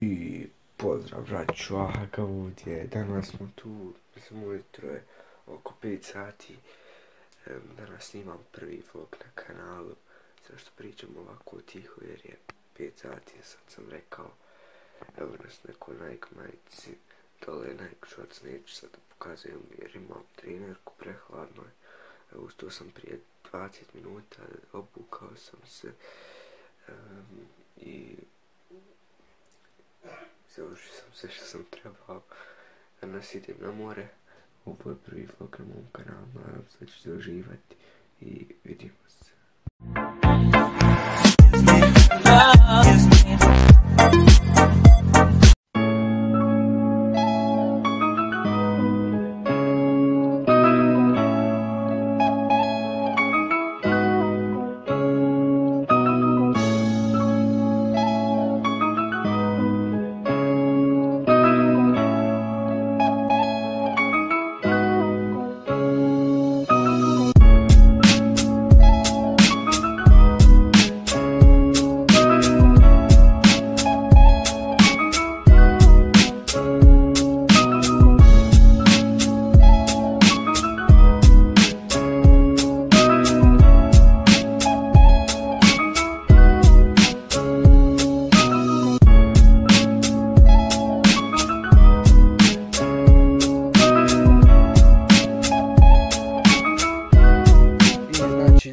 I pozdrav braću, aha kavut je, danas smo tu, mislim ujutro je oko 5 sati, danas snimam prvi vlog na kanalu, zašto pričam ovako tiho jer je 5 sati, sad sam rekao, evo nas neko Nike majici, dole Nike shorts, neću sad da pokazujem jer imam trenerku, prehladno je, ustao sam prije 20 minuta, obukao sam se i završio sam sve što sam trebao. Danas idem na more. Ovo je prvi vlog na mom kanalu. Nadam se da ćete uživati i vidimo se.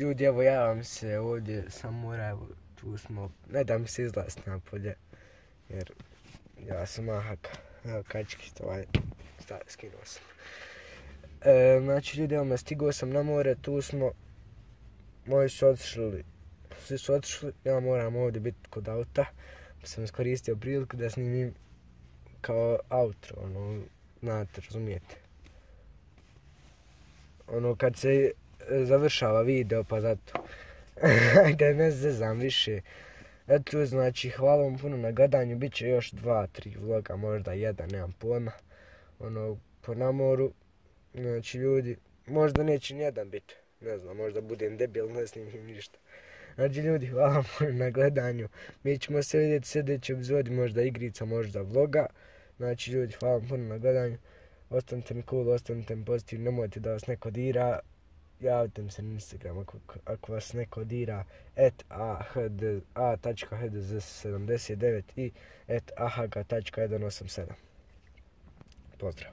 Ljudi, evo ja vam se ovdje sam mora, evo tu smo, ne da mi se izlaziti napolje, jer ja sam mahaka, evo kački, to je, skinuo sam. Znači ljudi, evo me stigao sam na more, tu smo, moji su otišli, svi su otišli, ja moram ovdje biti kod auta, pa sam iskoristio priliku da snimim kao outro, ono, znate, razumijete. Ono kad se završava video, pa zato. Ajde, ne zezam više. Eto, znači, hvala vam puno na gledanju, bit će još 2-3 vloga, možda jedan, nemam pojma. Ono, po namoru, znači ljudi, možda neće nijedan biti, ne znam, možda budem debil, ne snimim ništa. Znači ljudi, hvala vam puno na gledanju, mi ćemo se vidjeti sljedeći epizodi, možda igrica, možda vloga. Znači ljudi, hvala vam puno na gledanju, ostanite mi cool, ostanite mi pozitivni, nemojte da vas neko dira. Javite mi se na Instagram ako vas neko dira @a.hdz79 i @ahaga.187. Pozdrav!